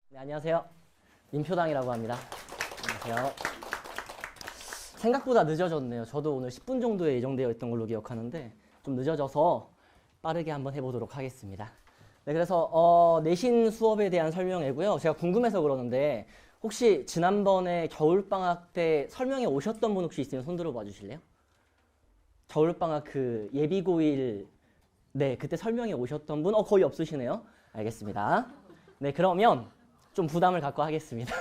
네, 안녕하세요. 민표당이라고 합니다. 안녕하세요. 생각보다 늦어졌네요. 저도 오늘 10분 정도에 예정되어 있던 걸로 기억하는데 좀 늦어져서 빠르게 한번 해보도록 하겠습니다. 네, 그래서 내신 수업에 대한 설명이고요. 제가 궁금해서 그러는데 혹시 지난번에 겨울방학 때 설명회 오셨던 분 혹시 있으면 손 들어봐 주실래요? 겨울방학 그 예비고일 네, 그때 설명회 오셨던 분 거의 없으시네요. 알겠습니다. 네, 그러면 좀 부담을 갖고 하겠습니다.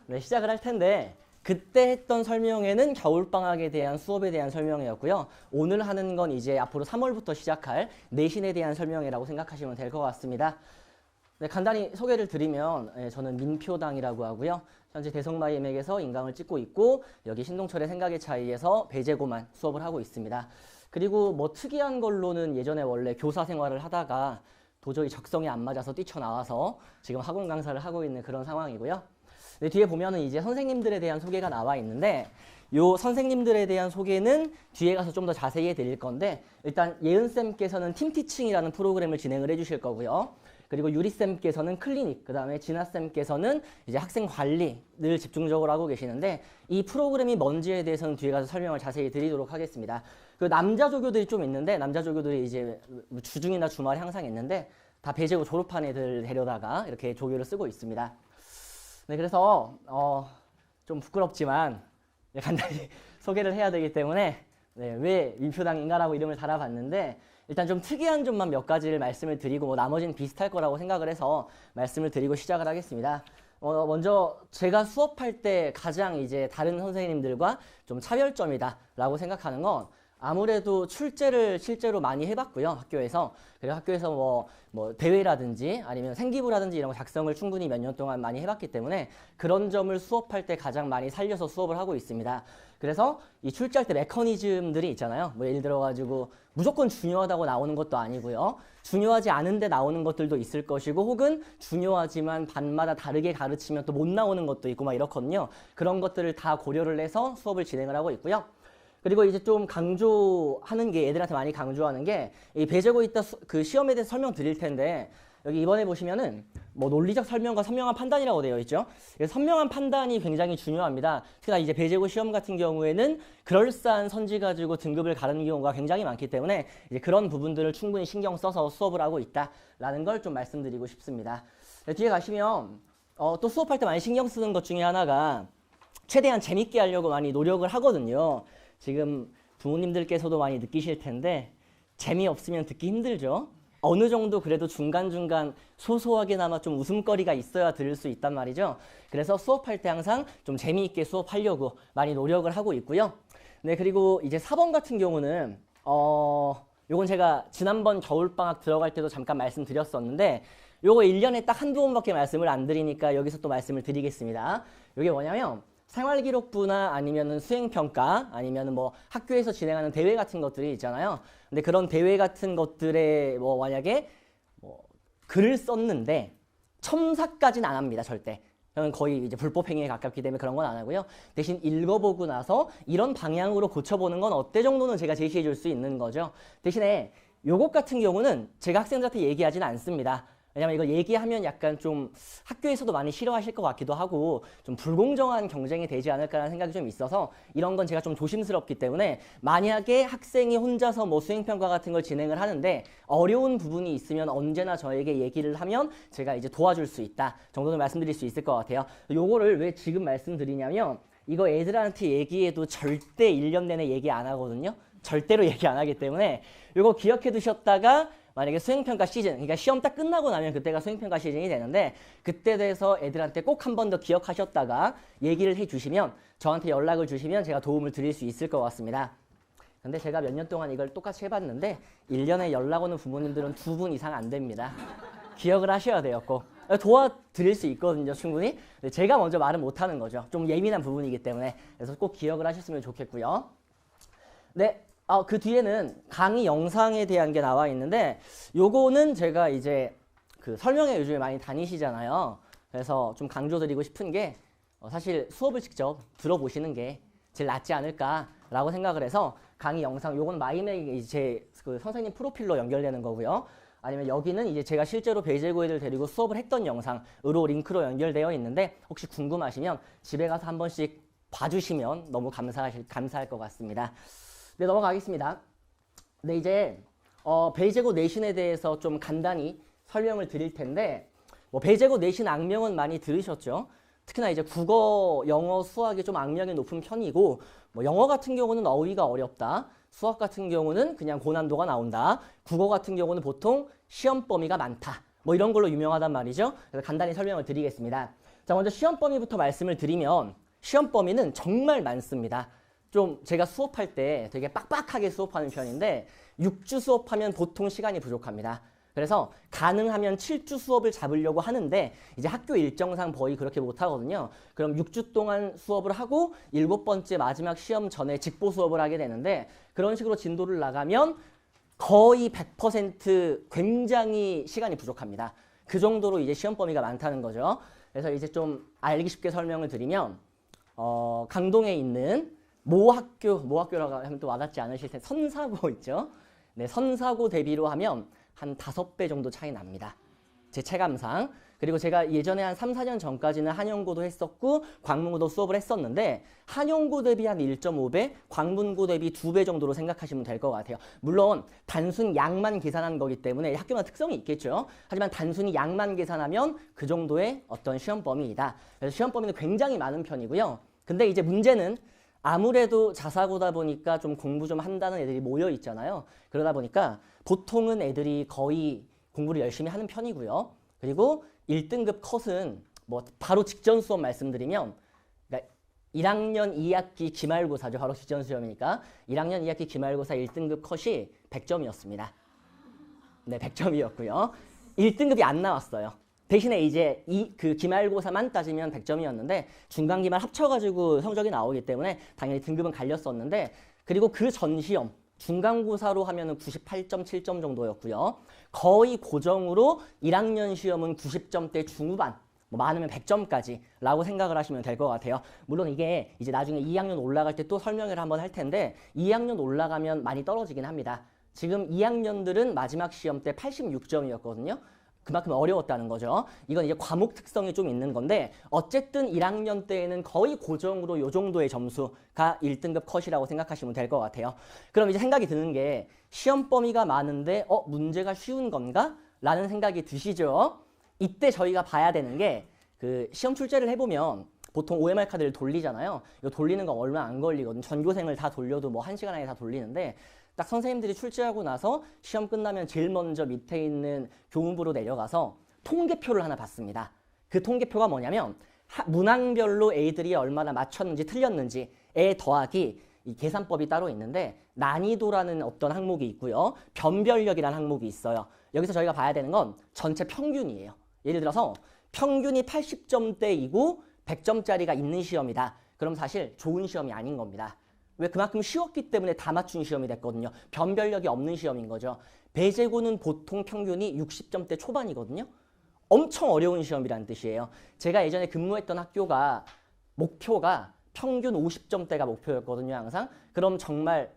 네, 시작을 할 텐데 그때 했던 설명회는 겨울방학에 대한 수업에 대한 설명회였고요. 오늘 하는 건 이제 앞으로 3월부터 시작할 내신에 대한 설명회라고 생각하시면 될 것 같습니다. 네, 간단히 소개를 드리면 저는 민표당이라고 하고요. 현재 대성마이엠에게서 인강을 찍고 있고 여기 신동철의 생각의 차이에서 배재고만 수업을 하고 있습니다. 그리고 뭐 특이한 걸로는 예전에 원래 교사 생활을 하다가 도저히 적성에 안 맞아서 뛰쳐나와서 지금 학원 강사를 하고 있는 그런 상황이고요. 네, 뒤에 보면은 이제 선생님들에 대한 소개가 나와 있는데 요 선생님들에 대한 소개는 뒤에 가서 좀 더 자세히 해드릴 건데 일단 예은쌤께서는 팀티칭이라는 프로그램을 진행을 해주실 거고요. 그리고 유리쌤께서는 클리닉, 그 다음에 진아쌤께서는 이제 학생 관리를 집중적으로 하고 계시는데 이 프로그램이 뭔지에 대해서는 뒤에 가서 설명을 자세히 드리도록 하겠습니다. 그 남자 조교들이 좀 있는데 남자 조교들이 이제 주중이나 주말에 항상 있는데 다 배재고 졸업한 애들 데려다가 이렇게 조교를 쓰고 있습니다. 네, 그래서 좀 부끄럽지만 간단히 소개를 해야 되기 때문에 네, 왜 민표당인가라고 이름을 달아봤는데 일단 좀 특이한 점만 몇 가지를 말씀을 드리고 뭐 나머지는 비슷할 거라고 생각을 해서 말씀을 드리고 시작을 하겠습니다. 먼저 제가 수업할 때 가장 이제 다른 선생님들과 좀 차별점이다라고 생각하는 건 아무래도 출제를 실제로 많이 해봤고요. 학교에서. 그리고 학교에서 뭐 대회라든지 아니면 생기부라든지 이런 거 작성을 충분히 몇 년 동안 많이 해봤기 때문에 그런 점을 수업할 때 가장 많이 살려서 수업을 하고 있습니다. 그래서 이 출제할 때 메커니즘들이 있잖아요. 뭐 예를 들어가지고 무조건 중요하다고 나오는 것도 아니고요. 중요하지 않은데 나오는 것들도 있을 것이고 혹은 중요하지만 반마다 다르게 가르치면 또 못 나오는 것도 있고 막 이렇거든요. 그런 것들을 다 고려를 해서 수업을 진행을 하고 있고요. 그리고 이제 좀 강조하는 게 애들한테 많이 강조하는 게 이 배제고 있다 그 시험에 대해서 설명 드릴 텐데 여기 이번에 보시면은 뭐 논리적 설명과 선명한 판단이라고 되어 있죠. 선명한 판단이 굉장히 중요합니다. 특히나 이제 배제고 시험 같은 경우에는 그럴싸한 선지 가지고 등급을 가르는 경우가 굉장히 많기 때문에 이제 그런 부분들을 충분히 신경 써서 수업을 하고 있다라는 걸 좀 말씀드리고 싶습니다. 네, 뒤에 가시면 또 수업할 때 많이 신경 쓰는 것 중에 하나가 최대한 재밌게 하려고 많이 노력을 하거든요. 지금 부모님들께서도 많이 느끼실 텐데 재미없으면 듣기 힘들죠. 어느 정도 그래도 중간중간 소소하게나마 좀 웃음거리가 있어야 들을 수 있단 말이죠. 그래서 수업할 때 항상 좀 재미있게 수업하려고 많이 노력을 하고 있고요. 네, 그리고 이제 4번 같은 경우는 요건 제가 지난번 겨울방학 들어갈 때도 잠깐 말씀드렸었는데 요거 1년에 딱 한두 번밖에 말씀을 안 드리니까 여기서 또 말씀을 드리겠습니다. 요게 뭐냐면 생활기록부나 아니면은 수행평가 아니면은 뭐 학교에서 진행하는 대회 같은 것들이 있잖아요. 근데 그런 대회 같은 것들에 뭐 만약에 뭐 글을 썼는데 첨삭까지는 안 합니다. 절대. 저는 거의 이제 불법 행위에 가깝기 때문에 그런 건 안 하고요. 대신 읽어보고 나서 이런 방향으로 고쳐보는 건 어때 정도는 제가 제시해 줄 수 있는 거죠. 대신에 요것 같은 경우는 제가 학생들한테 얘기하지는 않습니다. 왜냐면 이걸 얘기하면 약간 좀 학교에서도 많이 싫어하실 것 같기도 하고 좀 불공정한 경쟁이 되지 않을까라는 생각이 좀 있어서 이런 건 제가 좀 조심스럽기 때문에 만약에 학생이 혼자서 뭐 수행평가 같은 걸 진행을 하는데 어려운 부분이 있으면 언제나 저에게 얘기를 하면 제가 이제 도와줄 수 있다 정도는 말씀드릴 수 있을 것 같아요. 요거를 왜 지금 말씀드리냐면 이거 애들한테 얘기해도 절대 1년 내내 얘기 안 하거든요. 절대로 얘기 안 하기 때문에 이거 기억해 두셨다가 만약에 수행평가 시즌, 그러니까 시험 딱 끝나고 나면 그때가 수행평가 시즌이 되는데 그때 돼서 애들한테 꼭 한 번 더 기억하셨다가 얘기를 해주시면 저한테 연락을 주시면 제가 도움을 드릴 수 있을 것 같습니다. 근데 제가 몇 년 동안 이걸 똑같이 해봤는데 1년에 연락 오는 부모님들은 2분 이상 안 됩니다. 기억을 하셔야 돼요, 꼭. 도와드릴 수 있거든요, 충분히. 근데 제가 먼저 말은 못하는 거죠. 좀 예민한 부분이기 때문에. 그래서 꼭 기억을 하셨으면 좋겠고요. 네. 그 뒤에는 강의 영상에 대한 게 나와 있는데 요거는 제가 이제 그 설명회 요즘에 많이 다니시잖아요. 그래서 좀 강조드리고 싶은 게 사실 수업을 직접 들어보시는 게 제일 낫지 않을까라고 생각을 해서 강의 영상 요건 마이맥 이제 그 선생님 프로필로 연결되는 거고요. 아니면 여기는 이제 제가 실제로 베이젤 고해를 데리고 수업을 했던 영상으로 링크로 연결되어 있는데 혹시 궁금하시면 집에 가서 한 번씩 봐주시면 너무 감사할 것 같습니다. 네, 넘어가겠습니다. 네, 이제 베이제곱 내신에 대해서 좀 간단히 설명을 드릴 텐데 베이제곱 내신 악명은 많이 들으셨죠? 특히나 이제 국어, 영어, 수학이 좀 악명이 높은 편이고 영어 같은 경우는 어휘가 어렵다. 수학 같은 경우는 그냥 고난도가 나온다. 국어 같은 경우는 보통 시험 범위가 많다. 이런 걸로 유명하단 말이죠. 그래서 간단히 설명을 드리겠습니다. 자, 먼저 시험 범위부터 말씀을 드리면 시험 범위는 정말 많습니다. 좀 제가 수업할 때 되게 빡빡하게 수업하는 편인데 6주 수업하면 보통 시간이 부족합니다. 그래서 가능하면 7주 수업을 잡으려고 하는데 이제 학교 일정상 거의 그렇게 못하거든요. 그럼 6주 동안 수업을 하고 7번째 마지막 시험 전에 직보 수업을 하게 되는데 그런 식으로 진도를 나가면 거의 100% 굉장히 시간이 부족합니다. 그 정도로 이제 시험 범위가 많다는 거죠. 그래서 이제 좀 알기 쉽게 설명을 드리면 강동에 있는 모 학교라고 하면 또 와닿지 않으실 텐데 선사고 있죠. 네, 선사고 대비로 하면 한 5배 정도 차이 납니다. 제 체감상. 그리고 제가 예전에 한 3, 4년 전까지는 한영고도 했었고 광문고도 수업을 했었는데 한영고 대비 한 1.5배, 광문고 대비 2배 정도로 생각하시면 될 것 같아요. 물론 단순 양만 계산한 거기 때문에 학교마다 특성이 있겠죠. 하지만 단순히 양만 계산하면 그 정도의 어떤 시험 범위이다. 그래서 시험 범위는 굉장히 많은 편이고요. 근데 이제 문제는 아무래도 자사고다 보니까 좀 공부 좀 한다는 애들이 모여 있잖아요. 그러다 보니까 보통은 애들이 거의 공부를 열심히 하는 편이고요. 그리고 1등급 컷은 바로 직전 수업 말씀드리면 그러니까 1학년 2학기 기말고사죠. 바로 직전 시험이니까 1학년 2학기 기말고사 1등급 컷이 100점이었습니다. 네, 100점이었고요. 1등급이 안 나왔어요. 대신에 이제 그 기말고사만 따지면 100점이었는데 중간기말 합쳐가지고 성적이 나오기 때문에 당연히 등급은 갈렸었는데 그리고 그 전 시험 중간고사로 하면은 98.7점 정도였고요. 거의 고정으로 1학년 시험은 90점대 중후반, 많으면 100점까지 라고 생각을 하시면 될 것 같아요. 물론 이게 이제 나중에 2학년 올라갈 때 또 설명을 한번 할 텐데 2학년 올라가면 많이 떨어지긴 합니다. 지금 2학년들은 마지막 시험 때 86점이었거든요. 그만큼 어려웠다는 거죠. 이건 이제 과목 특성이 좀 있는 건데 어쨌든 1학년 때에는 거의 고정으로 이 정도의 점수가 1등급 컷이라고 생각하시면 될 것 같아요. 그럼 이제 생각이 드는 게 시험 범위가 많은데 문제가 쉬운 건가? 라는 생각이 드시죠. 이때 저희가 봐야 되는 게 그 시험 출제를 해보면 보통 OMR 카드를 돌리잖아요. 이거 돌리는 거 얼마 안 걸리거든요. 전교생을 다 돌려도 1시간 안에 다 돌리는데 딱 선생님들이 출제하고 나서 시험 끝나면 제일 먼저 밑에 있는 교문부로 내려가서 통계표를 하나 받습니다. 그 통계표가 뭐냐면 문항별로 A들이 얼마나 맞췄는지 틀렸는지에 더하기 이 계산법이 따로 있는데 난이도라는 어떤 항목이 있고요. 변별력이라는 항목이 있어요. 여기서 저희가 봐야 되는 건 전체 평균이에요. 예를 들어서 평균이 80점대이고 100점짜리가 있는 시험이다. 그럼 사실 좋은 시험이 아닌 겁니다. 왜? 그만큼 쉬웠기 때문에 다 맞춘 시험이 됐거든요. 변별력이 없는 시험인 거죠. 배제고는 보통 평균이 60점대 초반이거든요. 엄청 어려운 시험이라는 뜻이에요. 제가 예전에 근무했던 학교가 목표가 평균 50점대가 목표였거든요. 항상. 그럼 정말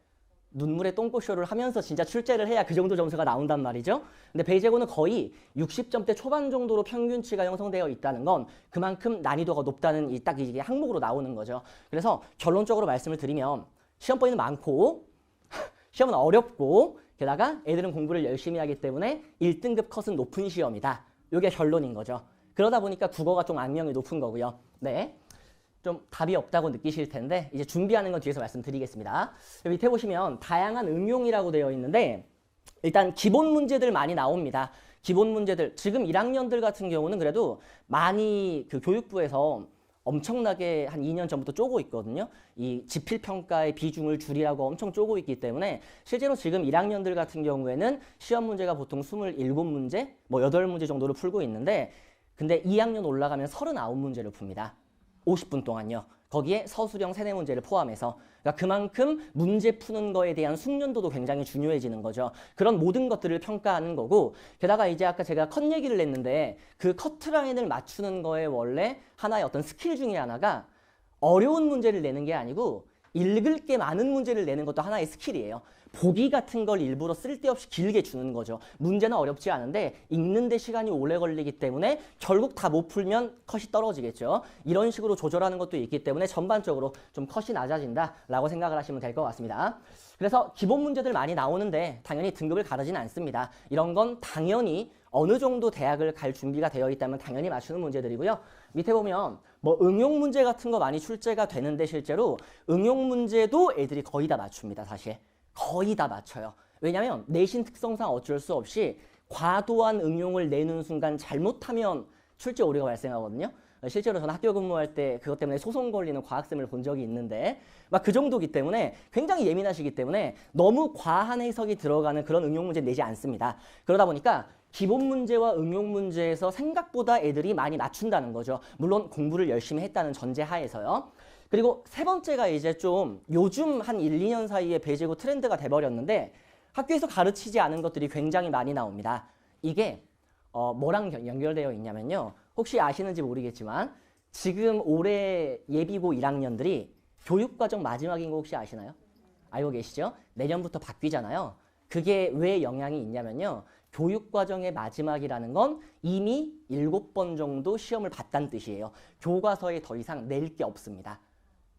눈물의 똥꼬쇼를 하면서 진짜 출제를 해야 그 정도 점수가 나온단 말이죠. 근데 베이제고는 거의 60점대 초반 정도로 평균치가 형성되어 있다는 건 그만큼 난이도가 높다는 딱 이게 항목으로 나오는 거죠. 그래서 결론적으로 말씀을 드리면 시험 범위는 많고 시험은 어렵고 게다가 애들은 공부를 열심히 하기 때문에 1등급 컷은 높은 시험이다. 이게 결론인 거죠. 그러다 보니까 국어가 좀 악명이 높은 거고요. 네. 좀 답이 없다고 느끼실 텐데 이제 준비하는 건 뒤에서 말씀드리겠습니다. 여기 밑에 보시면 다양한 응용이라고 되어 있는데 일단 기본 문제들 많이 나옵니다. 기본 문제들 지금 1학년들 같은 경우는 그래도 많이 그 교육부에서 엄청나게 한 2년 전부터 쪼고 있거든요. 이 지필평가의 비중을 줄이라고 엄청 쪼고 있기 때문에 실제로 지금 1학년들 같은 경우에는 시험 문제가 보통 27문제, 8문제 정도를 풀고 있는데 근데 2학년 올라가면 39문제를 풉니다. 50분 동안요. 거기에 서술형 세네 문제를 포함해서 그러니까 그만큼 문제 푸는 거에 대한 숙련도도 굉장히 중요해지는 거죠. 그런 모든 것들을 평가하는 거고 게다가 이제 아까 제가 컷 얘기를 했는데 그 커트라인을 맞추는 거에 원래 하나의 어떤 스킬 중에 하나가 어려운 문제를 내는 게 아니고 읽을 게 많은 문제를 내는 것도 하나의 스킬이에요. 보기 같은 걸 일부러 쓸데없이 길게 주는 거죠. 문제는 어렵지 않은데 읽는 데 시간이 오래 걸리기 때문에 결국 다 못 풀면 컷이 떨어지겠죠. 이런 식으로 조절하는 것도 있기 때문에 전반적으로 좀 컷이 낮아진다라고 생각을 하시면 될 것 같습니다. 그래서 기본 문제들 많이 나오는데 당연히 등급을 가르지는 않습니다. 이런 건 당연히 어느 정도 대학을 갈 준비가 되어 있다면 당연히 맞추는 문제들이고요. 밑에 보면 뭐 응용 문제 같은 거 많이 출제가 되는데 실제로 응용 문제도 애들이 거의 다 맞춥니다. 사실. 거의 다 맞춰요. 왜냐하면 내신 특성상 어쩔 수 없이 과도한 응용을 내는 순간 잘못하면 출제 오류가 발생하거든요. 실제로 저는 학교 근무할 때 그것 때문에 소송 걸리는 과학쌤을 본 적이 있는데 막 그 정도기 때문에 굉장히 예민하시기 때문에 너무 과한 해석이 들어가는 그런 응용 문제 내지 않습니다. 그러다 보니까 기본 문제와 응용 문제에서 생각보다 애들이 많이 맞춘다는 거죠. 물론 공부를 열심히 했다는 전제 하에서요. 그리고 세 번째가 이제 좀 요즘 한 1, 2년 사이에 배제고 트렌드가 돼버렸는데 학교에서 가르치지 않은 것들이 굉장히 많이 나옵니다. 이게 뭐랑 연결되어 있냐면요. 혹시 아시는지 모르겠지만 지금 올해 예비고 1학년들이 교육과정 마지막인 거 혹시 아시나요? 알고 계시죠? 내년부터 바뀌잖아요. 그게 왜 영향이 있냐면요. 교육과정의 마지막이라는 건 이미 7번 정도 시험을 봤다는 뜻이에요. 교과서에 더 이상 낼 게 없습니다.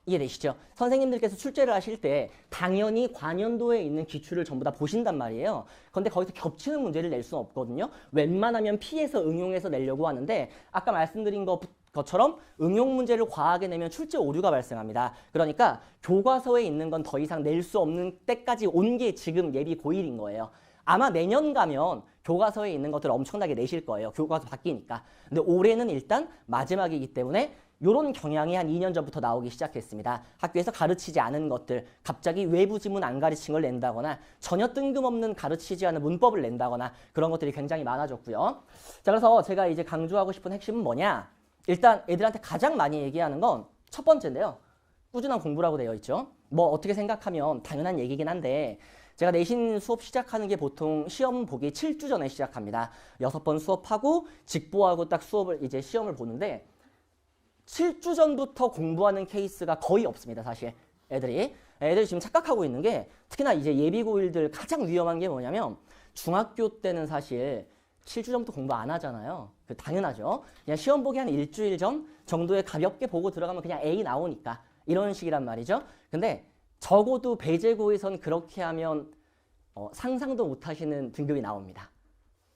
이해되시죠? 선생님들께서 출제를 하실 때 당연히 관연도에 있는 기출을 전부 다 보신단 말이에요. 그런데 거기서 겹치는 문제를 낼 수는 없거든요. 웬만하면 피해서 응용해서 내려고 하는데 아까 말씀드린 것처럼 응용 문제를 과하게 내면 출제 오류가 발생합니다. 그러니까 교과서에 있는 건 더 이상 낼 수 없는 때까지 온 게 지금 예비 고1인 거예요. 아마 내년 가면 교과서에 있는 것들 엄청나게 내실 거예요. 교과서 바뀌니까. 근데 올해는 일단 마지막이기 때문에 이런 경향이 한 2년 전부터 나오기 시작했습니다. 학교에서 가르치지 않은 것들, 갑자기 외부 지문 안 가르친 걸 낸다거나 전혀 뜬금없는 가르치지 않은 문법을 낸다거나 그런 것들이 굉장히 많아졌고요. 자, 그래서 제가 이제 강조하고 싶은 핵심은 뭐냐? 일단 애들한테 가장 많이 얘기하는 건 첫 번째인데요. 꾸준한 공부라고 되어 있죠. 뭐 어떻게 생각하면 당연한 얘기긴 한데 제가 내신 수업 시작하는 게 보통 시험 보기 7주 전에 시작합니다. 6번 수업하고 직보하고 딱 이제 시험을 보는데 7주 전부터 공부하는 케이스가 거의 없습니다. 사실 애들이 지금 착각하고 있는 게 특히나 이제 예비고1들 가장 위험한 게 뭐냐면 중학교 때는 사실 7주 전부터 공부 안 하잖아요. 당연하죠. 그냥 시험 보기 한 일주일 전 정도에 가볍게 보고 들어가면 그냥 A 나오니까 이런 식이란 말이죠. 근데 적어도 배제고에선 그렇게 하면 상상도 못 하시는 등급이 나옵니다.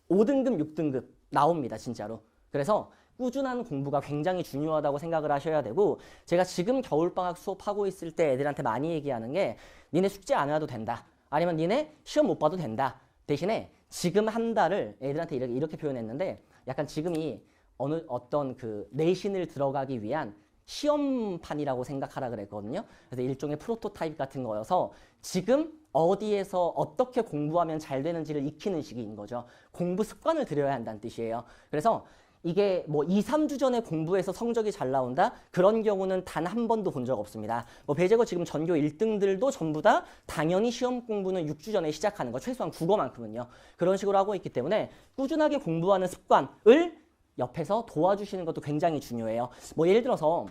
5등급, 6등급 나옵니다. 진짜로. 그래서 꾸준한 공부가 굉장히 중요하다고 생각을 하셔야 되고 제가 지금 겨울방학 수업하고 있을 때 애들한테 많이 얘기하는 게 니네 숙제 안 해도 된다. 아니면 니네 시험 못 봐도 된다. 대신에 지금 한 달을 애들한테 이렇게 표현했는데 약간 지금이 어떤 그 내신을 들어가기 위한 시험판이라고 생각하라 그랬거든요. 그래서 일종의 프로토타입 같은 거여서 지금 어디에서 어떻게 공부하면 잘 되는지를 익히는 시기인 거죠. 공부 습관을 들여야 한다는 뜻이에요. 그래서 이게 뭐 2, 3주 전에 공부해서 성적이 잘 나온다? 그런 경우는 단 한 번도 본 적 없습니다. 뭐 배제고 지금 전교 1등들도 전부 다 당연히 시험 공부는 6주 전에 시작하는 거, 최소한 국어만큼은요. 그런 식으로 하고 있기 때문에 꾸준하게 공부하는 습관을 옆에서 도와주시는 것도 굉장히 중요해요. 뭐 예를 들어서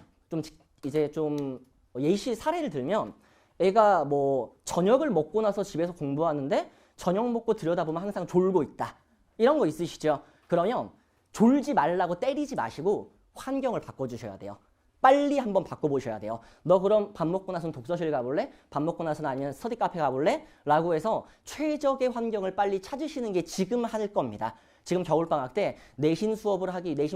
좀 예시 사례를 들면 애가 뭐 저녁을 먹고 나서 집에서 공부하는데 저녁 먹고 들여다보면 항상 졸고 있다. 이런 거 있으시죠? 그러면 졸지 말라고 때리지 마시고 환경을 바꿔주셔야 돼요. 빨리 한번 바꿔보셔야 돼요. 너 그럼 밥 먹고 나서는 독서실 가볼래? 밥 먹고 나서는 아니면 스터디 카페 가볼래? 라고 해서 최적의 환경을 빨리 찾으시는 게 지금 할 겁니다. 지금 겨울방학 때 내신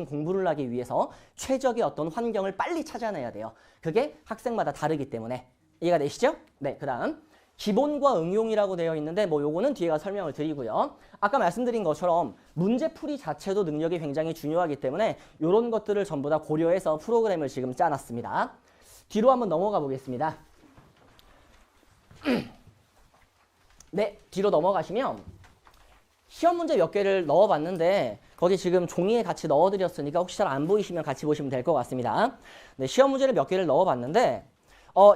공부를 하기 위해서 최적의 어떤 환경을 빨리 찾아내야 돼요. 그게 학생마다 다르기 때문에. 이해가 되시죠? 네, 그 다음 기본과 응용이라고 되어 있는데 뭐 요거는 뒤에 가서 설명을 드리고요. 아까 말씀드린 것처럼 문제풀이 자체도 능력이 굉장히 중요하기 때문에 이런 것들을 전부 다 고려해서 프로그램을 지금 짜놨습니다. 뒤로 한번 넘어가 보겠습니다. 네, 뒤로 넘어가시면 시험 문제 몇 개를 넣어봤는데 거기 지금 종이에 같이 넣어드렸으니까 혹시 잘 안 보이시면 같이 보시면 될 것 같습니다. 네, 시험 문제를 몇 개를 넣어봤는데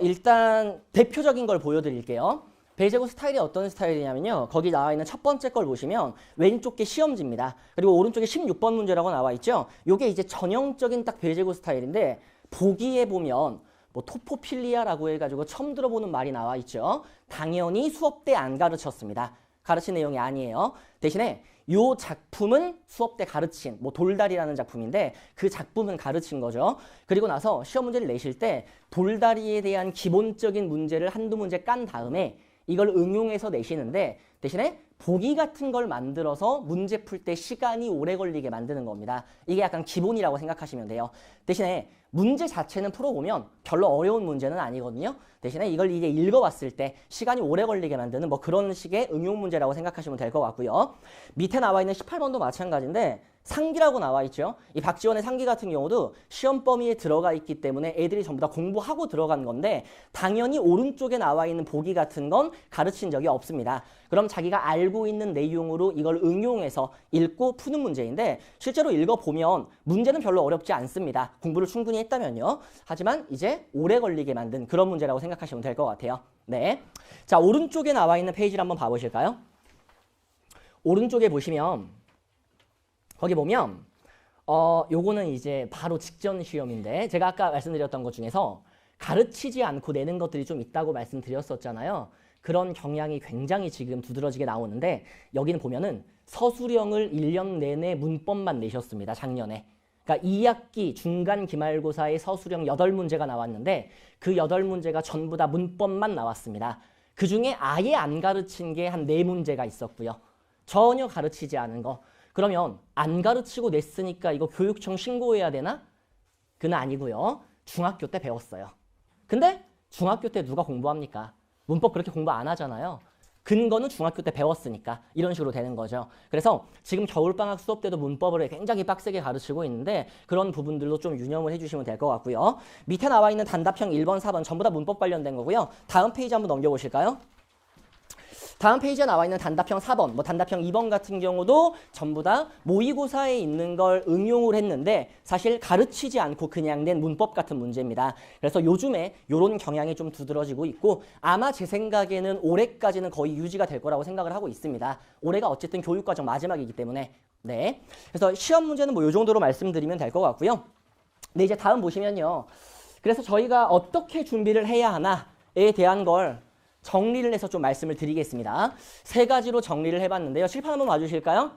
일단 대표적인 걸 보여드릴게요. 배제고 스타일이 어떤 스타일이냐면요. 거기 나와 있는 첫 번째 걸 보시면 왼쪽 게 시험지입니다. 그리고 오른쪽에 16번 문제라고 나와 있죠. 이게 이제 전형적인 딱 배제고 스타일인데 보기에 보면 뭐 토포필리아라고 해가지고 처음 들어보는 말이 나와 있죠. 당연히 수업 때 안 가르쳤습니다. 가르친 내용이 아니에요. 대신에 요 작품은 수업 때 가르친 뭐 돌다리라는 작품인데 그 작품은 가르친 거죠. 그리고 나서 시험 문제를 내실 때 돌다리에 대한 기본적인 문제를 한두 문제 깐 다음에 이걸 응용해서 내시는데 대신에 보기 같은 걸 만들어서 문제 풀 때 시간이 오래 걸리게 만드는 겁니다. 이게 약간 기본이라고 생각하시면 돼요. 대신에 문제 자체는 풀어보면 별로 어려운 문제는 아니거든요. 대신에 이걸 이제 읽어봤을 때 시간이 오래 걸리게 만드는 뭐 그런 식의 응용 문제라고 생각하시면 될 것 같고요. 밑에 나와 있는 18번도 마찬가지인데 상기라고 나와 있죠. 이 박지원의 상기 같은 경우도 시험 범위에 들어가 있기 때문에 애들이 전부 다 공부하고 들어간 건데 당연히 오른쪽에 나와 있는 보기 같은 건 가르친 적이 없습니다. 그럼 자기가 알고 있는 내용으로 이걸 응용해서 읽고 푸는 문제인데 실제로 읽어보면 문제는 별로 어렵지 않습니다. 공부를 충분히 했다면요. 하지만 이제 오래 걸리게 만든 그런 문제라고 생각하시면 될 것 같아요. 네. 자, 오른쪽에 나와 있는 페이지를 한번 봐보실까요? 오른쪽에 보시면 거기 보면 요거는 이제 바로 직전 시험인데 제가 아까 말씀드렸던 것 중에서 가르치지 않고 내는 것들이 좀 있다고 말씀드렸었잖아요. 그런 경향이 굉장히 지금 두드러지게 나오는데 여기는 보면은 서술형을 1년 내내 문법만 내셨습니다. 작년에. 그러니까 2학기 중간 기말고사의 서술형 8문제가 나왔는데 그 8문제가 전부 다 문법만 나왔습니다. 그중에 아예 안 가르친 게 한 4문제가 있었고요. 전혀 가르치지 않은 거. 그러면 안 가르치고 냈으니까 이거 교육청 신고해야 되나? 그건 아니고요. 중학교 때 배웠어요. 근데 중학교 때 누가 공부합니까? 문법 그렇게 공부 안 하잖아요. 근거는 중학교 때 배웠으니까 이런 식으로 되는 거죠. 그래서 지금 겨울방학 수업 때도 문법을 굉장히 빡세게 가르치고 있는데 그런 부분들도 좀 유념을 해주시면 될 것 같고요. 밑에 나와 있는 단답형 1번, 4번 전부 다 문법 관련된 거고요. 다음 페이지 한번 넘겨보실까요? 다음 페이지에 나와 있는 단답형 4번, 뭐 단답형 2번 같은 경우도 전부 다 모의고사에 있는 걸 응용을 했는데 사실 가르치지 않고 그냥 낸 문법 같은 문제입니다. 그래서 요즘에 이런 경향이 좀 두드러지고 있고 아마 제 생각에는 올해까지는 거의 유지가 될 거라고 생각을 하고 있습니다. 올해가 어쨌든 교육과정 마지막이기 때문에. 네. 그래서 시험 문제는 뭐 이 정도로 말씀드리면 될 것 같고요. 네, 이제 다음 보시면요. 그래서 저희가 어떻게 준비를 해야 하나에 대한 걸 정리를 해서 좀 말씀을 드리겠습니다. 3가지로 정리를 해봤는데요. 칠판 한번 봐주실까요?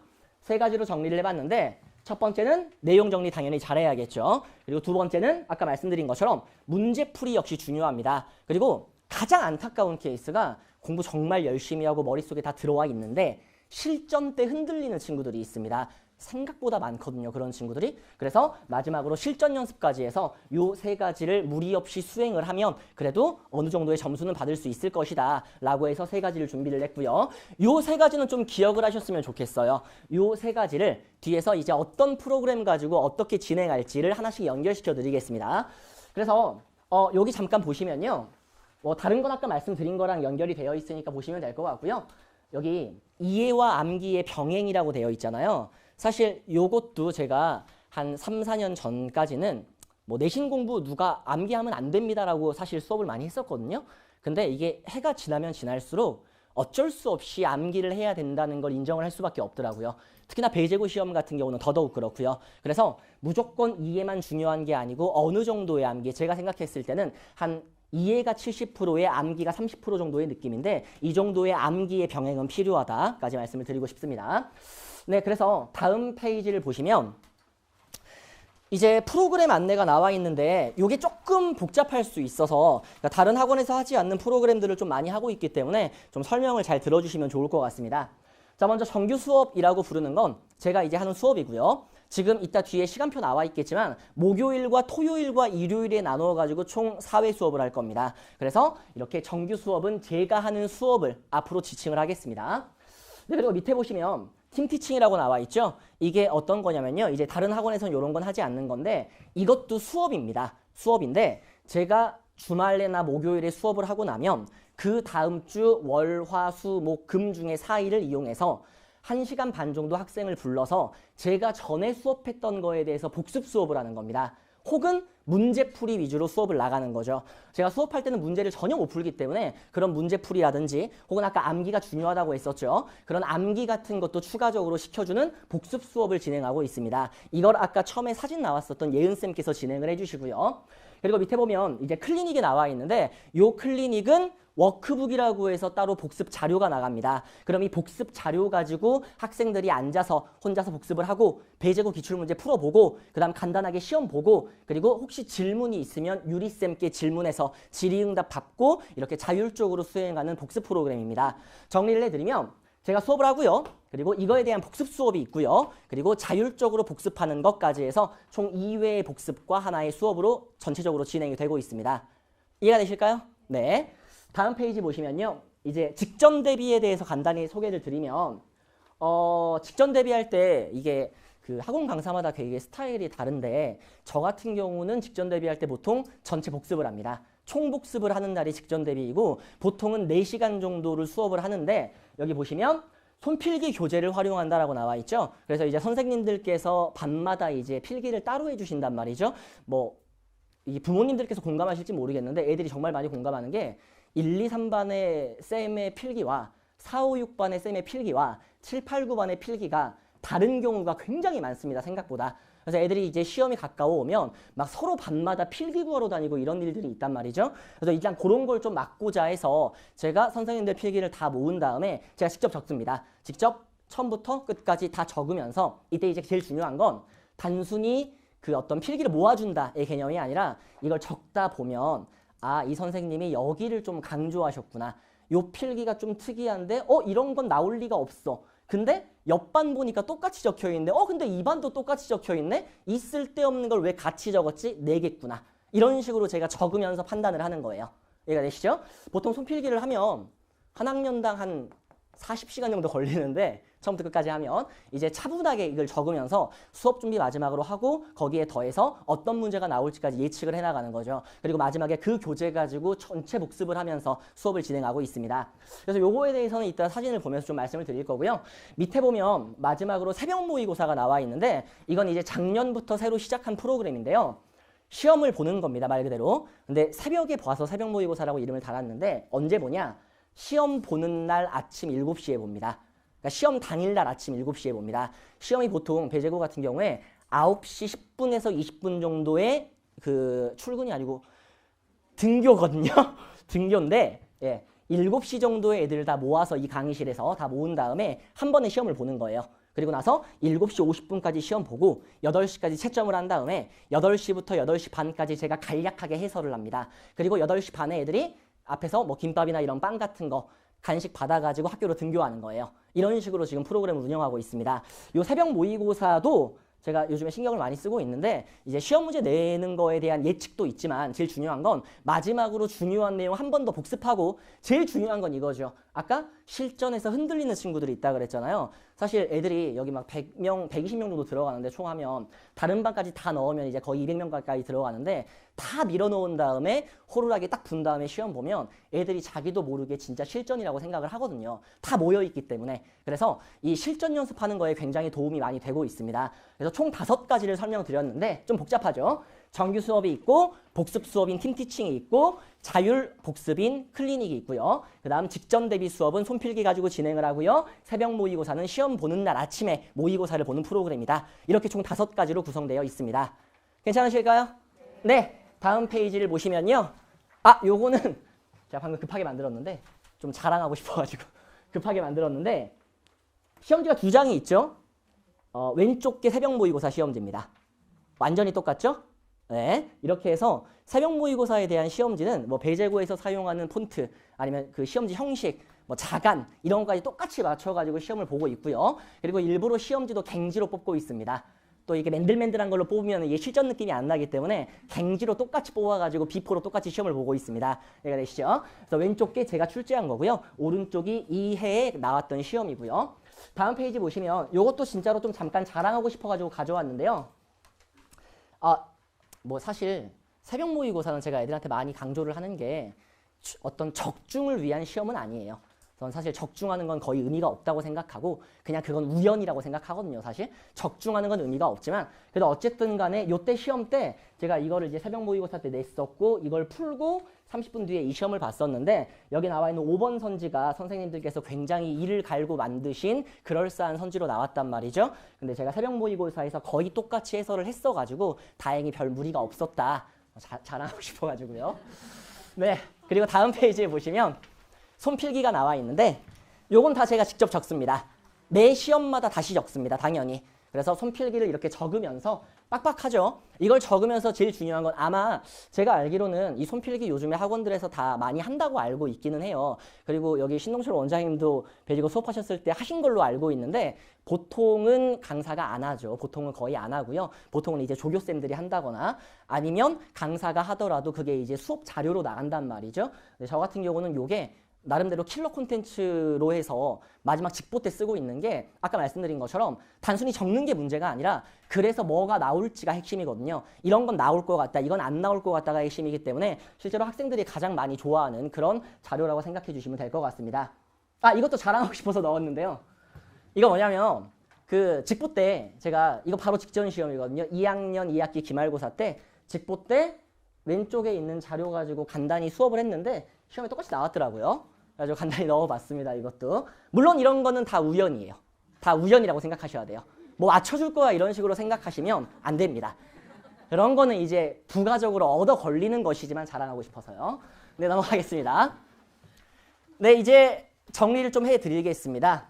3가지로 정리를 해봤는데 첫 번째는 내용 정리 당연히 잘해야겠죠. 그리고 두 번째는 아까 말씀드린 것처럼 문제풀이 역시 중요합니다. 그리고 가장 안타까운 케이스가 공부 정말 열심히 하고 머릿속에 다 들어와 있는데 실전 때 흔들리는 친구들이 있습니다. 생각보다 많거든요. 그런 친구들이. 그래서 마지막으로 실전 연습까지 해서 요 3가지를 무리 없이 수행을 하면 그래도 어느 정도의 점수는 받을 수 있을 것이다 라고 해서 3가지를 준비를 했고요. 요 3가지는 좀 기억을 하셨으면 좋겠어요. 요 3가지를 뒤에서 이제 어떤 프로그램 가지고 어떻게 진행할지를 하나씩 연결시켜 드리겠습니다. 그래서 여기 잠깐 보시면요. 다른 건 아까 말씀드린 거랑 연결이 되어 있으니까 보시면 될 것 같고요. 여기 이해와 암기의 병행이라고 되어 있잖아요. 사실 요것도 제가 한 3, 4년 전까지는 뭐 내신 공부 누가 암기하면 안 됩니다라고 사실 수업을 많이 했었거든요. 근데 이게 해가 지나면 지날수록 어쩔 수 없이 암기를 해야 된다는 걸 인정을 할 수밖에 없더라고요. 특히나 배제고 시험 같은 경우는 더더욱 그렇고요. 그래서 무조건 이해만 중요한 게 아니고 어느 정도의 암기, 제가 생각했을 때는 한 이해가 70%에 암기가 30% 정도의 느낌인데 이 정도의 암기의 병행은 필요하다까지 말씀을 드리고 싶습니다. 네, 그래서 다음 페이지를 보시면 이제 프로그램 안내가 나와 있는데 이게 조금 복잡할 수 있어서 그러니까 다른 학원에서 하지 않는 프로그램들을 좀 많이 하고 있기 때문에 좀 설명을 잘 들어주시면 좋을 것 같습니다. 자, 먼저 정규 수업이라고 부르는 건 제가 이제 하는 수업이고요. 지금 이따 뒤에 시간표 나와 있겠지만 목요일과 토요일과 일요일에 나누어 가지고 총 4회 수업을 할 겁니다. 그래서 이렇게 정규 수업은 제가 하는 수업을 앞으로 지칭을 하겠습니다. 네, 그리고 밑에 보시면 팀티칭이라고 나와 있죠. 이게 어떤 거냐면요. 이제 다른 학원에서는 이런 건 하지 않는 건데 이것도 수업입니다. 수업인데 제가 주말에나 목요일에 수업을 하고 나면 그 다음 주 월, 화, 수, 목, 금 중에 4일을 이용해서 1시간 반 정도 학생을 불러서 제가 전에 수업했던 거에 대해서 복습 수업을 하는 겁니다. 혹은 문제풀이 위주로 수업을 나가는 거죠. 제가 수업할 때는 문제를 전혀 못 풀기 때문에 그런 문제풀이라든지 혹은 아까 암기가 중요하다고 했었죠. 그런 암기 같은 것도 추가적으로 시켜주는 복습 수업을 진행하고 있습니다. 이걸 아까 처음에 사진 나왔었던 예은쌤께서 진행을 해주시고요. 그리고 밑에 보면 이제 클리닉이 나와 있는데 요 클리닉은 워크북이라고 해서 따로 복습 자료가 나갑니다. 그럼 이 복습 자료 가지고 학생들이 앉아서 혼자서 복습을 하고 배제고 기출문제 풀어보고 그 다음 간단하게 시험 보고 그리고 혹시 질문이 있으면 유리쌤께 질문해서 질의응답 받고 이렇게 자율적으로 수행하는 복습 프로그램입니다. 정리를 해드리면 제가 수업을 하고요. 그리고 이거에 대한 복습 수업이 있고요. 그리고 자율적으로 복습하는 것까지 해서 총 2회의 복습과 하나의 수업으로 전체적으로 진행이 되고 있습니다. 이해가 되실까요? 네. 다음 페이지 보시면요. 이제 직전 대비에 대해서 간단히 소개를 드리면 직전 대비할 때 이게 그 학원 강사마다 되게 스타일이 다른데 저 같은 경우는 직전 대비할 때 보통 전체 복습을 합니다. 총 복습을 하는 날이 직전 대비이고 보통은 4시간 정도를 수업을 하는데 여기 보시면 손필기 교재를 활용한다라고 나와 있죠. 그래서 이제 선생님들께서 밤마다 이제 필기를 따로 해주신단 말이죠. 뭐 이 부모님들께서 공감하실지 모르겠는데 애들이 정말 많이 공감하는 게 1, 2, 3반의 쌤의 필기와 4, 5, 6반의 쌤의 필기와 7, 8, 9반의 필기가 다른 경우가 굉장히 많습니다. 생각보다. 그래서 애들이 이제 시험이 가까워오면 막 서로 밤마다 필기 구하러 다니고 이런 일들이 있단 말이죠. 그래서 일단 그런 걸 좀 막고자 해서 제가 선생님들 필기를 다 모은 다음에 제가 직접 적습니다. 직접 처음부터 끝까지 다 적으면서 이때 이제 제일 중요한 건 단순히 그 어떤 필기를 모아준다의 개념이 아니라 이걸 적다 보면 아, 이 선생님이 여기를 좀 강조하셨구나. 요 필기가 좀 특이한데 이런 건 나올 리가 없어. 근데 옆반 보니까 똑같이 적혀있는데 근데 이 반도 똑같이 적혀있네? 있을 데 없는 걸 왜 같이 적었지? 내겠구나. 이런 식으로 제가 적으면서 판단을 하는 거예요. 이해가 되시죠? 보통 손필기를 하면 한 학년당 한 40시간 정도 걸리는데 처음부터 끝까지 하면 이제 차분하게 이걸 적으면서 수업 준비 마지막으로 하고 거기에 더해서 어떤 문제가 나올지까지 예측을 해나가는 거죠. 그리고 마지막에 그 교재 가지고 전체 복습을 하면서 수업을 진행하고 있습니다. 그래서 요거에 대해서는 이따 사진을 보면서 좀 말씀을 드릴 거고요. 밑에 보면 마지막으로 새벽 모의고사가 나와 있는데 이건 이제 작년부터 새로 시작한 프로그램인데요. 시험을 보는 겁니다. 말 그대로. 근데 새벽에 봐서 새벽 모의고사라고 이름을 달았는데 언제 보냐? 시험 보는 날 아침 7시에 봅니다. 그러니까 시험 당일날 아침 7시에 봅니다. 시험이 보통 배제고 같은 경우에 9시 10분에서 20분 정도의 그 출근이 아니고 등교거든요. 등교인데 7시 정도의 애들 다 모아서 이 강의실에서 다 모은 다음에 한 번에 시험을 보는 거예요. 그리고 나서 7시 50분까지 시험 보고 8시까지 채점을 한 다음에 8시부터 8시 반까지 제가 간략하게 해설을 합니다. 그리고 8시 반에 애들이 앞에서 뭐 김밥이나 이런 빵 같은 거 간식 받아가지고 학교로 등교하는 거예요. 이런 식으로 지금 프로그램을 운영하고 있습니다. 요 새벽 모의고사도 제가 요즘에 신경을 많이 쓰고 있는데 이제 시험 문제 내는 거에 대한 예측도 있지만 제일 중요한 건 마지막으로 중요한 내용 한 번 더 복습하고 제일 중요한 건 이거죠. 아까 실전에서 흔들리는 친구들이 있다 그랬잖아요. 사실 애들이 여기 막 100명, 120명 정도 들어가는데 총 하면 다른 반까지 다 넣으면 이제 거의 200명 가까이 들어가는데 다 밀어놓은 다음에 호루라기 딱 분 다음에 시험 보면 애들이 자기도 모르게 진짜 실전이라고 생각을 하거든요. 다 모여있기 때문에. 그래서 이 실전 연습하는 거에 굉장히 도움이 많이 되고 있습니다. 그래서 총 5가지를 설명드렸는데 좀 복잡하죠. 정규 수업이 있고 복습 수업인 팀티칭이 있고 자율 복습인 클리닉이 있고요. 그 다음 직전 대비 수업은 손필기 가지고 진행을 하고요. 새벽 모의고사는 시험 보는 날 아침에 모의고사를 보는 프로그램이다. 이렇게 총 5가지로 구성되어 있습니다. 괜찮으실까요? 네. 다음 페이지를 보시면요. 요거는 제가 방금 급하게 만들었는데 좀 자랑하고 싶어가지고 급하게 만들었는데 시험지가 2장이 있죠. 왼쪽 게 새벽 모의고사 시험지입니다. 완전히 똑같죠? 네, 이렇게 해서 새벽 모의고사에 대한 시험지는 뭐 배제고에서 사용하는 폰트 아니면 그 시험지 형식 뭐 자간 이런 것까지 똑같이 맞춰가지고 시험을 보고 있고요. 그리고 일부러 시험지도 갱지로 뽑고 있습니다. 또 이게 맨들맨들한 걸로 뽑으면 이게 실전 느낌이 안 나기 때문에 갱지로 똑같이 뽑아가지고 비포로 똑같이 시험을 보고 있습니다. 이해가 되시죠? 그래서 왼쪽 게 제가 출제한 거고요. 오른쪽이 이 해에 나왔던 시험이고요. 다음 페이지 보시면 이것도 진짜로 좀 잠깐 자랑하고 싶어가지고 가져왔는데요. 뭐 사실 새벽 모의고사는 제가 애들한테 많이 강조를 하는 게 어떤 적중을 위한 시험은 아니에요. 저는 사실 적중하는 건 거의 의미가 없다고 생각하고 그냥 그건 우연이라고 생각하거든요. 사실 적중하는 건 의미가 없지만 그래도 어쨌든 간에 요때 시험 때 제가 이거를 이제 새벽 모의고사 때 냈었고 이걸 풀고 30분 뒤에 이 시험을 봤었는데 여기 나와 있는 5번 선지가 선생님들께서 굉장히 이를 갈고 만드신 그럴싸한 선지로 나왔단 말이죠. 근데 제가 새벽 모의고사에서 거의 똑같이 해설을 했어가지고 다행히 별 무리가 없었다. 자랑하고 싶어가지고요. 네, 그리고 다음 페이지에 보시면 손필기가 나와 있는데 요건 다 제가 직접 적습니다. 매 시험마다 다시 적습니다. 당연히. 그래서 손필기를 이렇게 적으면서 빡빡하죠. 이걸 적으면서 제일 중요한 건 아마 제가 알기로는 이 손필기 요즘에 학원들에서 다 많이 한다고 알고 있기는 해요. 그리고 여기 신동철 원장님도 배지고 수업하셨을 때 하신 걸로 알고 있는데 보통은 강사가 안 하죠. 보통은 거의 안 하고요. 보통은 이제 조교쌤들이 한다거나 아니면 강사가 하더라도 그게 이제 수업 자료로 나간단 말이죠. 근데 저 같은 경우는 요게 나름대로 킬러 콘텐츠로 해서 마지막 직보 때 쓰고 있는 게 아까 말씀드린 것처럼 단순히 적는 게 문제가 아니라 그래서 뭐가 나올지가 핵심이거든요. 이런 건 나올 것 같다, 이건 안 나올 것 같다가 핵심이기 때문에 실제로 학생들이 가장 많이 좋아하는 그런 자료라고 생각해 주시면 될 것 같습니다. 아, 이것도 자랑하고 싶어서 넣었는데요. 이거 뭐냐면 그 직보 때 제가 이거 바로 직전 시험이거든요. 2학년 2학기 기말고사 때 직보 때 왼쪽에 있는 자료 가지고 간단히 수업을 했는데 시험에 똑같이 나왔더라고요. 그래서 간단히 넣어봤습니다. 이것도. 물론 이런 거는 다 우연이에요. 다 우연이라고 생각하셔야 돼요. 뭐 맞춰줄 거야 이런 식으로 생각하시면 안 됩니다. 그런 거는 이제 부가적으로 얻어 걸리는 것이지만 자랑하고 싶어서요. 네, 넘어가겠습니다. 네, 이제 정리를 좀 해드리겠습니다.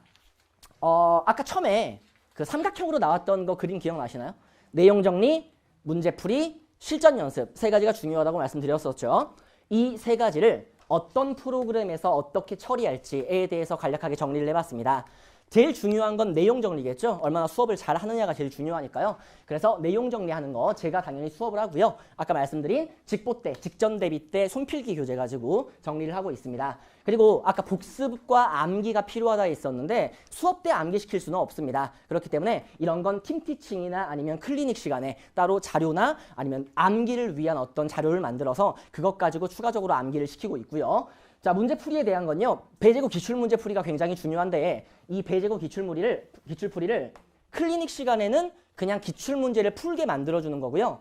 아까 처음에 그 삼각형으로 나왔던 거 그림 기억나시나요? 내용 정리, 문제풀이, 실전 연습 세 가지가 중요하다고 말씀드렸었죠. 이 세 가지를 어떤 프로그램에서 어떻게 처리할지에 대해서 간략하게 정리를 해봤습니다. 제일 중요한 건 내용 정리겠죠. 얼마나 수업을 잘 하느냐가 제일 중요하니까요. 그래서 내용 정리하는 거 제가 당연히 수업을 하고요. 아까 말씀드린 직보 때, 직전 대비 때 손필기 교재 가지고 정리를 하고 있습니다. 그리고 아까 복습과 암기가 필요하다 했었는데 수업 때 암기시킬 수는 없습니다. 그렇기 때문에 이런 건 팀티칭이나 아니면 클리닉 시간에 따로 자료나 아니면 암기를 위한 어떤 자료를 만들어서 그것 가지고 추가적으로 암기를 시키고 있고요. 자, 문제풀이에 대한 건요. 배제곱 기출문제풀이가 굉장히 중요한데 이 배제곱 기출풀이를 클리닉 시간에는 그냥 기출문제를 풀게 만들어주는 거고요.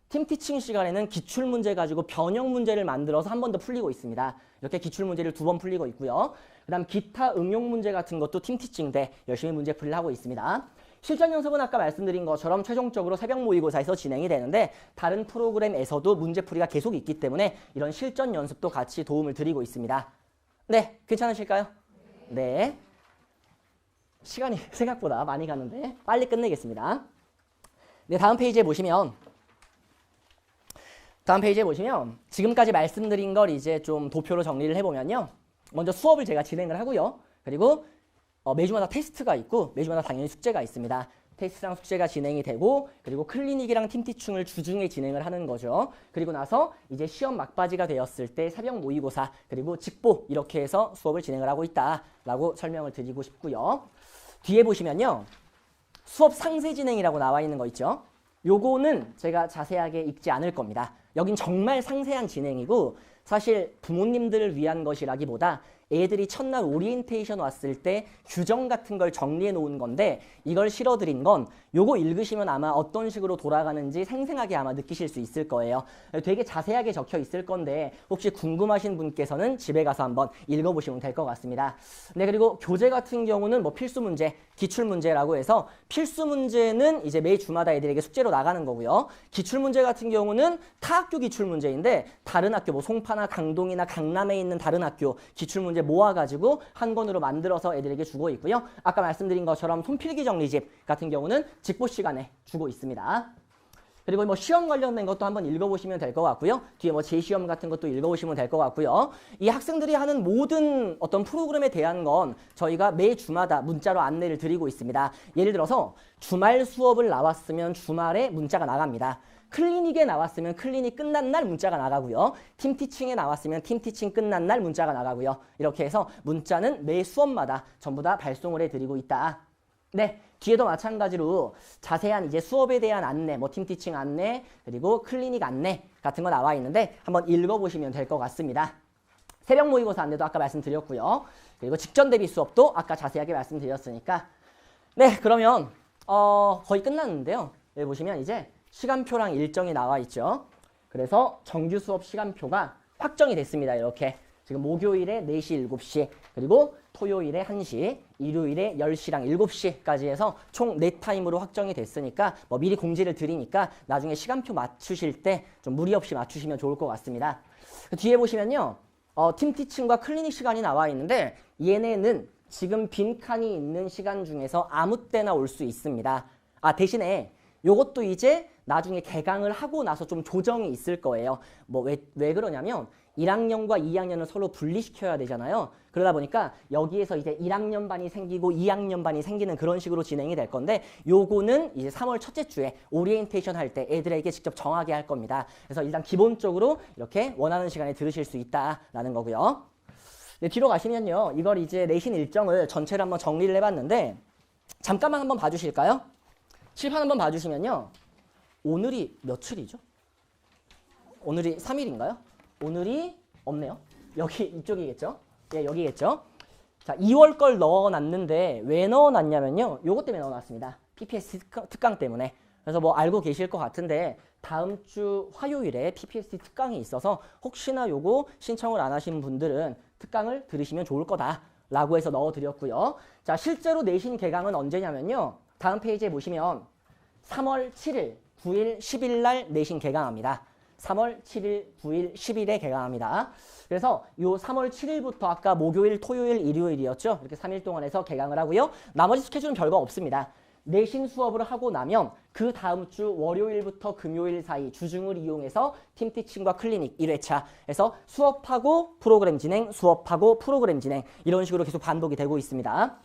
팀티칭 시간에는 기출문제 가지고 변형 문제를 만들어서 한 번 더 풀리고 있습니다. 이렇게 기출문제를 2번 풀리고 있고요. 그 다음 기타 응용 문제 같은 것도 팀티칭 때 열심히 문제풀이를 하고 있습니다. 실전 연습은 아까 말씀드린 것처럼 최종적으로 새벽 모의고사에서 진행이 되는데 다른 프로그램에서도 문제풀이가 계속 있기 때문에 이런 실전 연습도 같이 도움을 드리고 있습니다. 네, 괜찮으실까요? 네. 시간이 생각보다 많이 가는데 빨리 끝내겠습니다. 네, 다음 페이지에 보시면 지금까지 말씀드린 걸 이제 좀 도표로 정리를 해보면요. 먼저 수업을 제가 진행을 하고요. 그리고 매주마다 테스트가 있고 매주마다 당연히 숙제가 있습니다. 테스트랑 숙제가 진행이 되고 그리고 클리닉이랑 팀티칭을 주중에 진행을 하는 거죠. 그리고 나서 이제 시험 막바지가 되었을 때 새벽 모의고사 그리고 직보 이렇게 해서 수업을 진행을 하고 있다라고 설명을 드리고 싶고요. 뒤에 보시면요. 수업 상세 진행이라고 나와 있는 거 있죠. 요거는 제가 자세하게 읽지 않을 겁니다. 여긴 정말 상세한 진행이고 사실 부모님들을 위한 것이라기보다 애들이 첫날 오리엔테이션 왔을 때 규정 같은 걸 정리해 놓은 건데 이걸 실어드린 건 요거 읽으시면 아마 어떤 식으로 돌아가는지 생생하게 아마 느끼실 수 있을 거예요. 되게 자세하게 적혀 있을 건데 혹시 궁금하신 분께서는 집에 가서 한번 읽어보시면 될 것 같습니다. 네, 그리고 교재 같은 경우는 뭐 필수 문제, 기출 문제라고 해서 필수 문제는 이제 매 주마다 애들에게 숙제로 나가는 거고요. 기출 문제 같은 경우는 타 학교 기출 문제인데 다른 학교 뭐 송파나 강동이나 강남에 있는 다른 학교 기출 문제 모아가지고 한 권으로 만들어서 애들에게 주고 있고요. 아까 말씀드린 것처럼 손필기 정리집 같은 경우는 직보 시간에 주고 있습니다. 그리고 뭐 시험 관련된 것도 한번 읽어보시면 될 것 같고요. 뒤에 뭐 제시험 같은 것도 읽어보시면 될 것 같고요. 이 학생들이 하는 모든 어떤 프로그램에 대한 건 저희가 매 주마다 문자로 안내를 드리고 있습니다. 예를 들어서 주말 수업을 나왔으면 주말에 문자가 나갑니다. 클리닉에 나왔으면 클리닉 끝난 날 문자가 나가고요. 팀티칭에 나왔으면 팀티칭 끝난 날 문자가 나가고요. 이렇게 해서 문자는 매 수업마다 전부 다 발송을 해드리고 있다. 네, 뒤에도 마찬가지로 자세한 이제 수업에 대한 안내, 뭐 팀티칭 안내, 그리고 클리닉 안내 같은 거 나와 있는데 한번 읽어보시면 될 것 같습니다. 새벽 모의고사 안내도 아까 말씀드렸고요. 그리고 직전 대비 수업도 아까 자세하게 말씀드렸으니까 네, 그러면 거의 끝났는데요. 여기 보시면 이제 시간표랑 일정이 나와 있죠. 그래서 정규 수업 시간표가 확정이 됐습니다. 이렇게 지금 목요일에 4시, 7시, 그리고 토요일에 1시, 일요일에 10시랑 7시까지 해서 총 4타임으로 확정이 됐으니까 뭐 미리 공지를 드리니까 나중에 시간표 맞추실 때 좀 무리 없이 맞추시면 좋을 것 같습니다. 그 뒤에 보시면요. 팀티칭과 클리닉 시간이 나와 있는데 얘네는 지금 빈칸이 있는 시간 중에서 아무 때나 올 수 있습니다. 대신에 요것도 이제 나중에 개강을 하고 나서 좀 조정이 있을 거예요. 뭐 왜 그러냐면 1학년과 2학년을 서로 분리시켜야 되잖아요. 그러다 보니까 여기에서 이제 1학년 반이 생기고 2학년 반이 생기는 그런 식으로 진행이 될 건데 요거는 이제 3월 첫째 주에 오리엔테이션 할 때 애들에게 직접 정하게 할 겁니다. 그래서 일단 기본적으로 이렇게 원하는 시간에 들으실 수 있다라는 거고요. 네, 뒤로 가시면요. 이걸 이제 내신 일정을 전체를 한번 정리를 해봤는데 잠깐만 한번 봐주실까요? 칠판 한번 봐주시면요. 오늘이 며칠이죠? 오늘이 3일인가요? 오늘이 없네요. 여기 이쪽이겠죠? 예, 여기겠죠? 자, 2월 걸 넣어놨는데 왜 넣어놨냐면요. 요것 때문에 넣어놨습니다. PPST 특강 때문에. 그래서 뭐 알고 계실 것 같은데 다음 주 화요일에 PPST 특강이 있어서 혹시나 요거 신청을 안 하신 분들은 특강을 들으시면 좋을 거다라고 해서 넣어드렸고요. 자, 실제로 내신 개강은 언제냐면요. 다음 페이지에 보시면 3월 7일, 9일, 10일 날 내신 개강합니다. 3월 7일, 9일, 10일에 개강합니다. 그래서 요 3월 7일부터 아까 목요일, 토요일, 일요일이었죠. 이렇게 3일 동안 해서 개강을 하고요. 나머지 스케줄은 별거 없습니다. 내신 수업을 하고 나면 그 다음 주 월요일부터 금요일 사이 주중을 이용해서 팀티칭과 클리닉 1회차 해서 수업하고 프로그램 진행, 수업하고 프로그램 진행 이런 식으로 계속 반복이 되고 있습니다.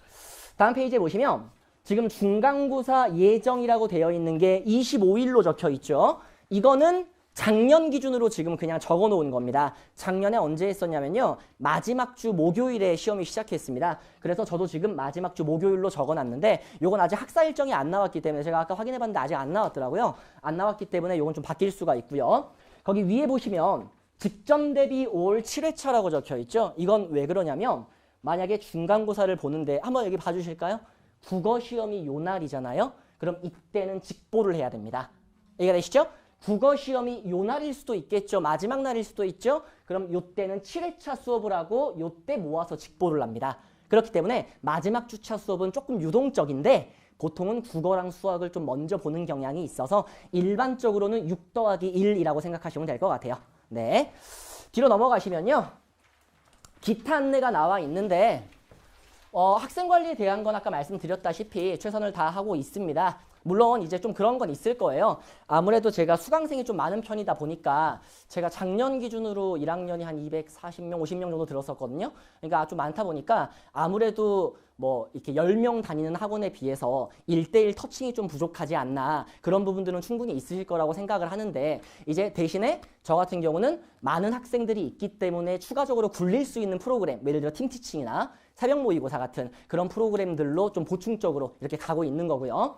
다음 페이지에 보시면 지금 중간고사 예정이라고 되어 있는 게 25일로 적혀 있죠. 이거는 작년 기준으로 지금 그냥 적어 놓은 겁니다. 작년에 언제 했었냐면요. 마지막 주 목요일에 시험이 시작했습니다. 그래서 저도 지금 마지막 주 목요일로 적어 놨는데 요건 아직 학사 일정이 안 나왔기 때문에 제가 아까 확인해 봤는데 아직 안 나왔더라고요. 안 나왔기 때문에 요건 좀 바뀔 수가 있고요. 거기 위에 보시면 직전 대비 5월 7회차라고 적혀 있죠. 이건 왜 그러냐면 만약에 중간고사를 보는데 한번 여기 봐주실까요? 국어 시험이 요 날이잖아요. 그럼 이때는 직보를 해야 됩니다. 이해가 되시죠? 국어 시험이 요 날일 수도 있겠죠. 마지막 날일 수도 있죠. 그럼 요때는 7회차 수업을 하고 요때 모아서 직보를 합니다. 그렇기 때문에 마지막 주차 수업은 조금 유동적인데 보통은 국어랑 수학을 좀 먼저 보는 경향이 있어서 일반적으로는 6 더하기 1이라고 생각하시면 될 것 같아요. 네. 뒤로 넘어가시면요. 기타 안내가 나와 있는데 학생 관리에 대한 건 아까 말씀드렸다시피 최선을 다하고 있습니다. 물론 이제 좀 그런 건 있을 거예요. 아무래도 제가 수강생이 좀 많은 편이다 보니까 제가 작년 기준으로 1학년이 한 240명, 50명 정도 들었었거든요. 그러니까 좀 많다 보니까 아무래도 뭐 이렇게 10명 다니는 학원에 비해서 1대1 터칭이 좀 부족하지 않나 그런 부분들은 충분히 있으실 거라고 생각을 하는데 이제 대신에 저 같은 경우는 많은 학생들이 있기 때문에 추가적으로 굴릴 수 있는 프로그램 예를 들어 팀티칭이나 새벽 모의고사 같은 그런 프로그램들로 좀 보충적으로 이렇게 가고 있는 거고요.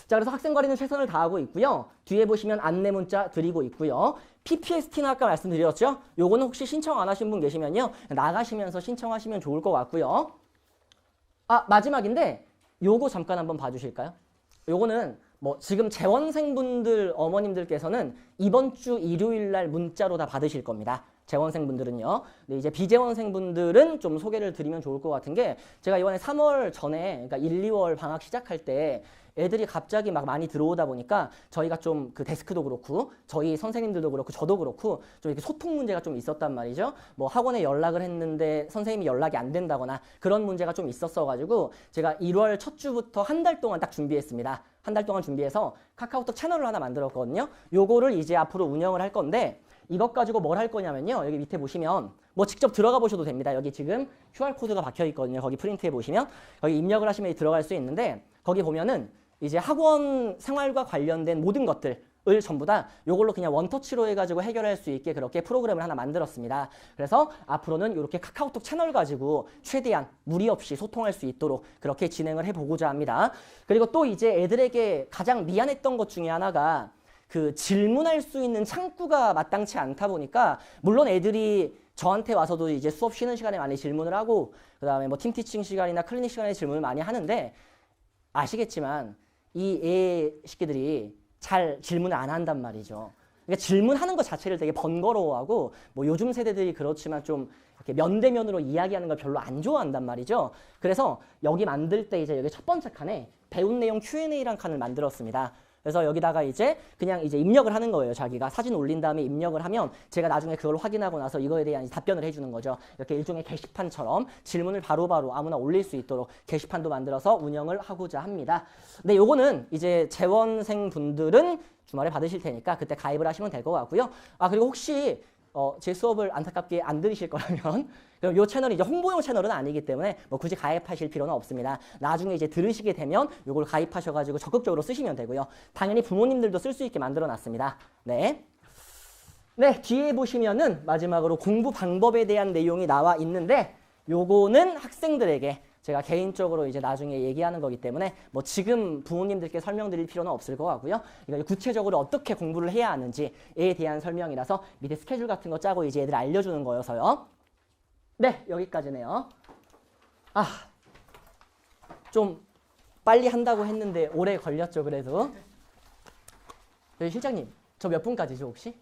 자, 그래서 학생 관리는 최선을 다하고 있고요. 뒤에 보시면 안내 문자 드리고 있고요. PPST는 아까 말씀드렸죠? 요거는 혹시 신청 안 하신 분 계시면요. 나가시면서 신청하시면 좋을 것 같고요. 마지막인데 요거 잠깐 한번 봐주실까요? 요거는 뭐 지금 재원생분들 어머님들께서는 이번 주 일요일 날 문자로 다 받으실 겁니다. 재원생분들은요. 근데 이제 비재원생분들은 좀 소개를 드리면 좋을 것 같은 게 제가 이번에 3월 전에 그러니까 1, 2월 방학 시작할 때 애들이 갑자기 막 많이 들어오다 보니까 저희가 좀 그 데스크도 그렇고 저희 선생님들도 그렇고 저도 그렇고 좀 이렇게 소통 문제가 좀 있었단 말이죠. 뭐 학원에 연락을 했는데 선생님이 연락이 안 된다거나 그런 문제가 좀 있었어가지고 제가 1월 첫 주부터 한 달 동안 딱 준비했습니다. 한 달 동안 준비해서 카카오톡 채널을 하나 만들었거든요. 요거를 이제 앞으로 운영을 할 건데 이것 가지고 뭘 할 거냐면요. 여기 밑에 보시면 뭐 직접 들어가 보셔도 됩니다. 여기 지금 QR코드가 박혀 있거든요. 거기 프린트해 보시면 거기 입력을 하시면 들어갈 수 있는데 거기 보면은 이제 학원 생활과 관련된 모든 것들을 전부 다 이걸로 그냥 원터치로 해가지고 해결할 수 있게 그렇게 프로그램을 하나 만들었습니다. 그래서 앞으로는 이렇게 카카오톡 채널 가지고 최대한 무리 없이 소통할 수 있도록 그렇게 진행을 해보고자 합니다. 그리고 또 이제 애들에게 가장 미안했던 것 중에 하나가 그 질문할 수 있는 창구가 마땅치 않다 보니까 물론 애들이 저한테 와서도 이제 수업 쉬는 시간에 많이 질문을 하고 그다음에 뭐 팀티칭 시간이나 클리닉 시간에 질문을 많이 하는데 아시겠지만 이 애 새끼들이 잘 질문을 안 한단 말이죠. 그러니까 질문하는 것 자체를 되게 번거로워하고 뭐 요즘 세대들이 그렇지만 좀 이렇게 면대면으로 이야기하는 걸 별로 안 좋아한단 말이죠. 그래서 여기 만들 때 이제 여기 첫 번째 칸에 배운 내용 Q&A란 칸을 만들었습니다. 그래서 여기다가 이제 그냥 이제 입력을 하는 거예요. 자기가 사진 올린 다음에 입력을 하면 제가 나중에 그걸 확인하고 나서 이거에 대한 답변을 해주는 거죠. 이렇게 일종의 게시판처럼 질문을 바로바로 아무나 올릴 수 있도록 게시판도 만들어서 운영을 하고자 합니다. 근데 요거는 이제 재원생 분들은 주말에 받으실 테니까 그때 가입을 하시면 될 것 같고요. 아 그리고 혹시 제 수업을 안타깝게 안 들으실 거라면 그럼 이 채널이 이제 홍보용 채널은 아니기 때문에 뭐 굳이 가입하실 필요는 없습니다. 나중에 이제 들으시게 되면 이걸 가입하셔가지고 적극적으로 쓰시면 되고요. 당연히 부모님들도 쓸 수 있게 만들어 놨습니다. 네. 네, 뒤에 보시면은 마지막으로 공부 방법에 대한 내용이 나와 있는데 요거는 학생들에게 제가 개인적으로 이제 나중에 얘기하는 거기 때문에 뭐 지금 부모님들께 설명드릴 필요는 없을 것 같고요. 이거 구체적으로 어떻게 공부를 해야 하는지에 대한 설명이라서 밑에 스케줄 같은 거 짜고 이제 애들 알려주는 거여서요. 네, 여기까지네요. 아, 좀 빨리 한다고 했는데 오래 걸렸죠, 그래도. 저희 실장님, 저 몇 분까지죠, 혹시?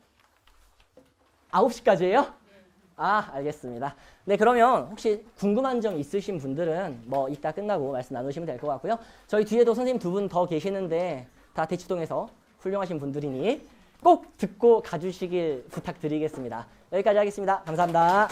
9시까지예요? 아, 알겠습니다. 네, 그러면 혹시 궁금한 점 있으신 분들은 뭐 이따 끝나고 말씀 나누시면 될 것 같고요. 저희 뒤에도 선생님 두 분 더 계시는데 다 대치동에서 훌륭하신 분들이니 꼭 듣고 가주시길 부탁드리겠습니다. 여기까지 하겠습니다. 감사합니다.